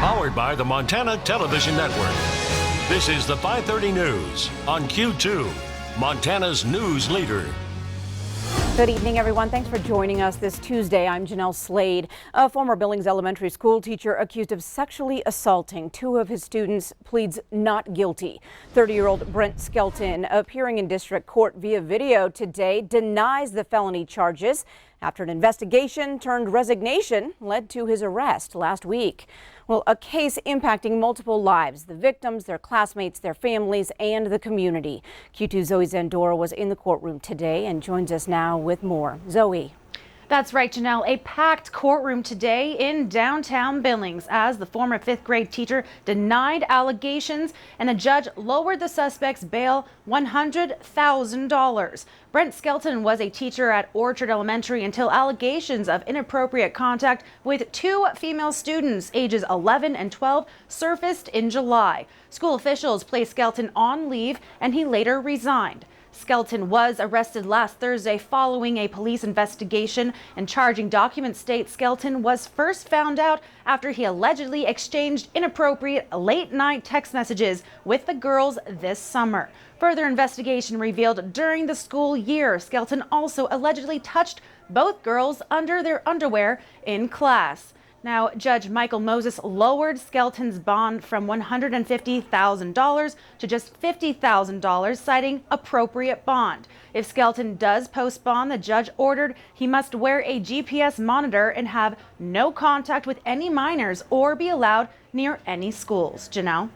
Powered by the Montana Television Network. This is the 5:30 News on Q2, Montana's news leader. Good evening, everyone. Thanks for joining us this Tuesday. I'm Jeanelle Slade. A former Billings elementary school teacher accused of sexually assaulting two of his students pleads not guilty. 30-year-old Brent Skelton, appearing in district court via video today, denies the felony charges after an investigation turned resignation led to his arrest last week. Well, a case impacting multiple lives, the victims, their classmates, their families, and the community. Q2 Zoe Zandora was in the courtroom today and joins us now with more. Zoe. That's right, Jeanelle. A packed courtroom today in downtown Billings as the former fifth grade teacher denied allegations and a judge lowered the suspect's bail $100,000. Brent Skelton was a teacher at Orchard Elementary until allegations of inappropriate contact with two female students ages 11 and 12 surfaced in July. School officials placed Skelton on leave and he later resigned. Skelton was arrested last Thursday following a police investigation, and charging documents state Skelton was first found out after he allegedly exchanged inappropriate late-night text messages with the girls this summer. Further investigation revealed during the school year, Skelton also allegedly touched both girls under their underwear in class. Now, Judge Michael Moses lowered Skelton's bond from $150,000 to just $50,000, citing appropriate bond. If Skelton does post bond, the judge ordered he must wear a GPS monitor and have no contact with any minors or be allowed near any schools. Jeanelle?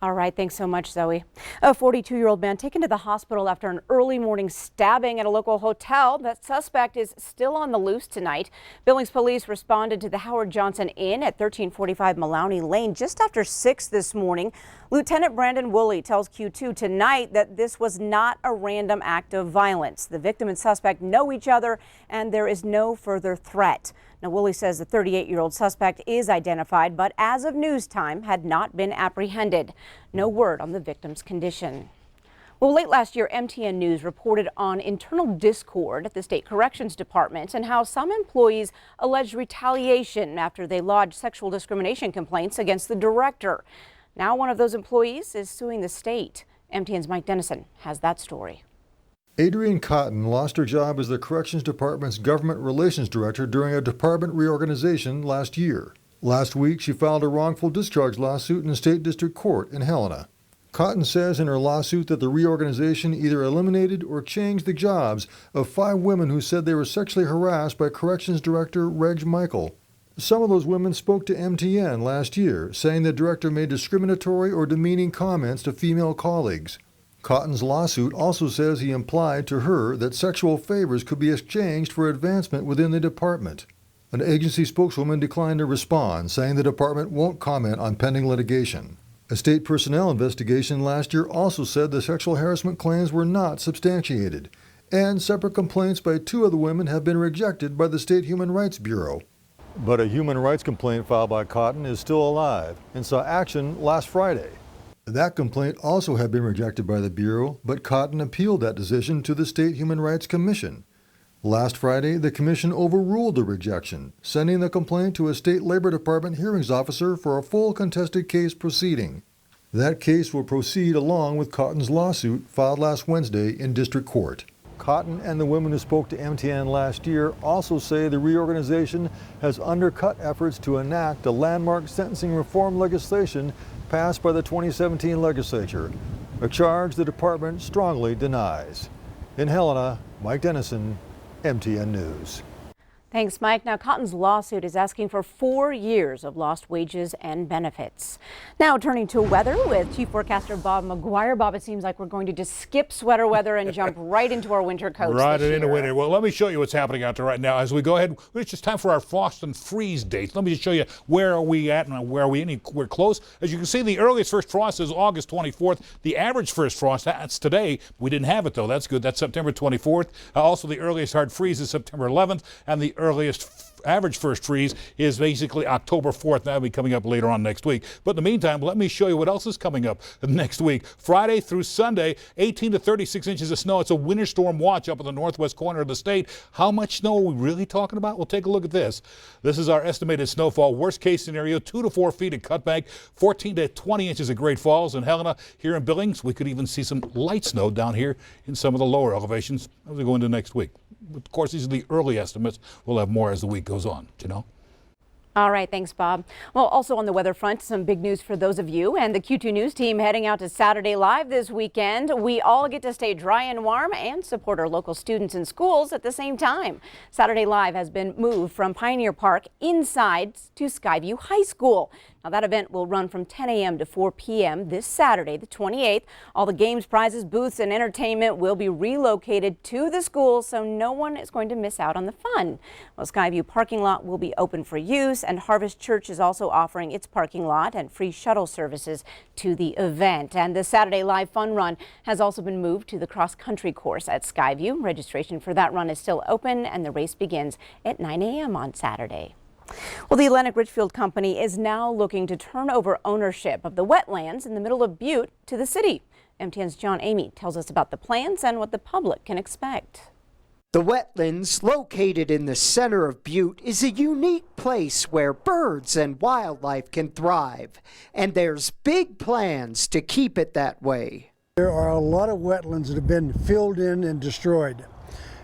All right, thanks so much, Zoe. A 42-year-old man taken to the hospital after an early morning stabbing at a local hotel. That suspect is still on the loose tonight. Billings police responded to the Howard Johnson Inn at 1345 Maloney Lane just after 6 this morning. Lieutenant Brandon Woolley tells Q2 tonight that this was not a random act of violence. The victim and suspect know each other and there is no further threat. Now, Woolley says the 38-year-old suspect is identified, but as of news time had not been apprehended. No word on the victim's condition. Well, late last year, MTN News reported on internal discord at the State Corrections Department and how some employees alleged retaliation after they lodged sexual discrimination complaints against the director. Now one of those employees is suing the state. MTN's Mike Dennison has that story. Adrienne Cotton lost her job as the Corrections Department's Government Relations Director during a department reorganization last year. Last week, she filed a wrongful discharge lawsuit in State District Court in Helena. Cotton says in her lawsuit that the reorganization either eliminated or changed the jobs of 5 women who said they were sexually harassed by Corrections Director Reg Michael. Some of those women spoke to MTN last year, saying the director made discriminatory or demeaning comments to female colleagues. Cotton's lawsuit also says he implied to her that sexual favors could be exchanged for advancement within the department. An agency spokeswoman declined to respond, saying the department won't comment on pending litigation. A state personnel investigation last year also said the sexual harassment claims were not substantiated, and separate complaints by 2 of the women have been rejected by the State Human Rights Bureau. But a human rights complaint filed by Cotton is still alive and saw action last Friday. That complaint also had been rejected by the Bureau, but Cotton appealed that decision to the State Human Rights Commission. Last Friday, the Commission overruled the rejection, sending the complaint to a State Labor Department hearings officer for a full contested case proceeding. That case will proceed along with Cotton's lawsuit filed last Wednesday in District Court. Cotton and the women who spoke to MTN last year also say the reorganization has undercut efforts to enact the landmark sentencing reform legislation passed by the 2017 legislature, a charge the department strongly denies. In Helena, Mike Dennison, MTN News. Thanks, Mike. Now, Cotton's lawsuit is asking for 4 years of lost wages and benefits. Now, turning to weather with Chief Forecaster Bob McGuire. Bob, it seems like we're going to just skip sweater weather and jump right into our winter coats. Right into winter. Well, let me show you what's happening out there right now. As we go ahead, it's just time for our frost and freeze dates. Let me just show you where are we at and where are we anywhere close. As you can see, the earliest first frost is August 24th. The average first frost, that's today. We didn't have it, though. That's good. That's September 24th. Also, the earliest hard freeze is September 11th, and the earliest average first freeze is basically October 4th. That'll be coming up later on next week. But in the meantime, let me show you what else is coming up next week. Friday through Sunday, 18 to 36 inches of snow. It's a winter storm watch up in the northwest corner of the state. How much snow are we really talking about? Well, take a look at this. This is our estimated snowfall. Worst case scenario, 2 to 4 feet at Cutbank, 14 to 20 inches at Great Falls. And Helena, here in Billings, we could even see some light snow down here in some of the lower elevations as we go into next week. Of course, these are the early estimates. We'll have more as the week goes on. Jeanelle? All right, thanks, Bob. Well, also on the weather front, some big news for those of you and the Q2 News team heading out to Saturday Live this weekend. We all get to stay dry and warm and support our local students and schools at the same time. Saturday Live has been moved from Pioneer Park inside to Skyview High School. Now, that event will run from 10 a.m. to 4 p.m. this Saturday, the 28th. All the games, prizes, booths, and entertainment will be relocated to the school, so no one is going to miss out on the fun. Well, Skyview parking lot will be open for use, and Harvest Church is also offering its parking lot and free shuttle services to the event. And the Saturday Live Fun Run has also been moved to the cross-country course at Skyview. Registration for that run is still open, and the race begins at 9 a.m. on Saturday. Well, the Atlantic Richfield Company is now looking to turn over ownership of the wetlands in the middle of Butte to the city. MTN's John Amy tells us about the plans and what the public can expect. The wetlands, located in the center of Butte, is a unique place where birds and wildlife can thrive, and there's big plans to keep it that way. There are a lot of wetlands that have been filled in and destroyed,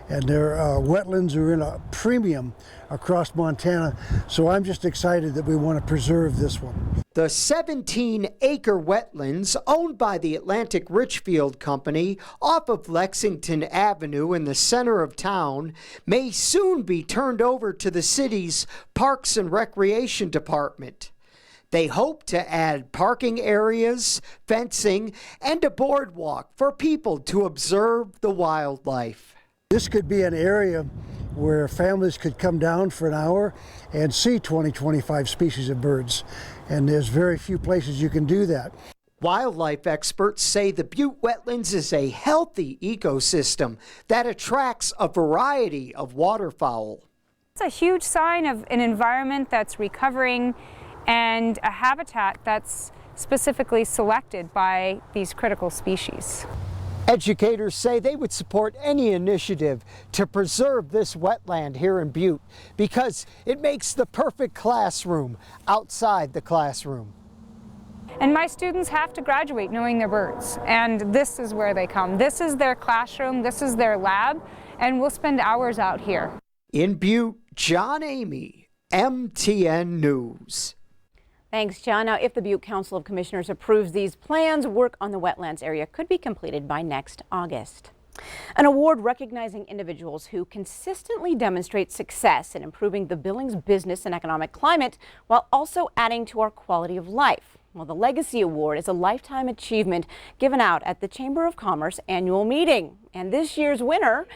and their wetlands are in a premium across Montana, so I'm just excited that we want to preserve this one. The 17-acre wetlands owned by the Atlantic Richfield Company off of Lexington Avenue in the center of town may soon be turned over to the city's Parks and Recreation Department. They hope to add parking areas, fencing, and a boardwalk for people to observe the wildlife. This could be an area where families could come down for an hour and see 25 species of birds. And there's very few places you can do that. Wildlife experts say the Butte Wetlands is a healthy ecosystem that attracts a variety of waterfowl. It's a huge sign of an environment that's recovering and a habitat that's specifically selected by these critical species. Educators say they would support any initiative to preserve this wetland here in Butte because it makes the perfect classroom outside the classroom. And my students have to graduate knowing their birds, and this is where they come. This is their classroom, this is their lab, and we'll spend hours out here. In Butte, John Amy, MTN News. Thanks, John. Now, if the Butte Council of Commissioners approves these plans, work on the wetlands area could be completed by next August. An award recognizing individuals who consistently demonstrate success in improving the Billings business and economic climate while also adding to our quality of life. Well, the Legacy Award is a lifetime achievement given out at the Chamber of Commerce annual meeting. And this year's winners,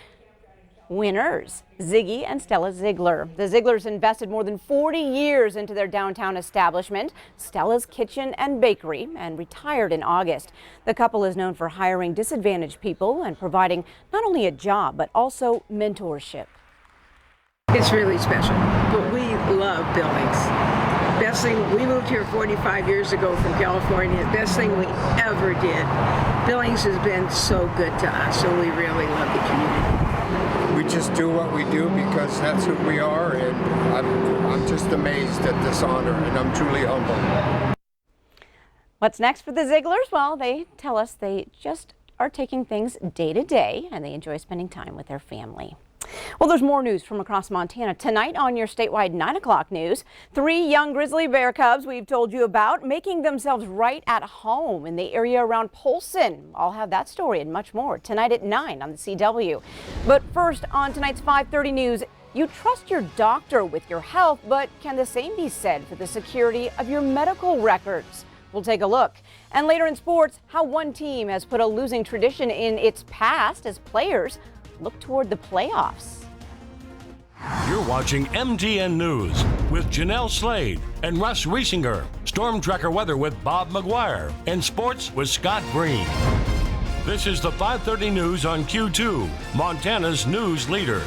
Ziggy and Stella Ziegler. The Zieglers invested more than 40 years into their downtown establishment, Stella's Kitchen and Bakery, and retired in August. The couple is known for hiring disadvantaged people and providing not only a job, but also mentorship. It's really special, but we love Billings. Best thing, we moved here 45 years ago from California. Best thing we ever did. Billings has been so good to us, so we really love the community. We just do what we do because that's who we are, and I'm just amazed at this honor, and I'm truly humbled. What's next for the Zieglers? Well, they tell us they just are taking things day to day, and they enjoy spending time with their family. Well, there's more news from across Montana tonight on your statewide 9 o'clock news. 3 young grizzly bear cubs we've told you about making themselves right at home in the area around Polson. I'll have that story and much more tonight at 9 on the CW. But first, on tonight's 5:30 news, you trust your doctor with your health, but can the same be said for the security of your medical records? We'll take a look. And later in sports, how one team has put a losing tradition in its past as players look toward the playoffs. You're watching MTN News with Jeanelle Slade and Russ Riesinger. Storm Tracker weather with Bob McGuire. And sports with Scott Green. This is the 5:30 news on Q2, Montana's news leader.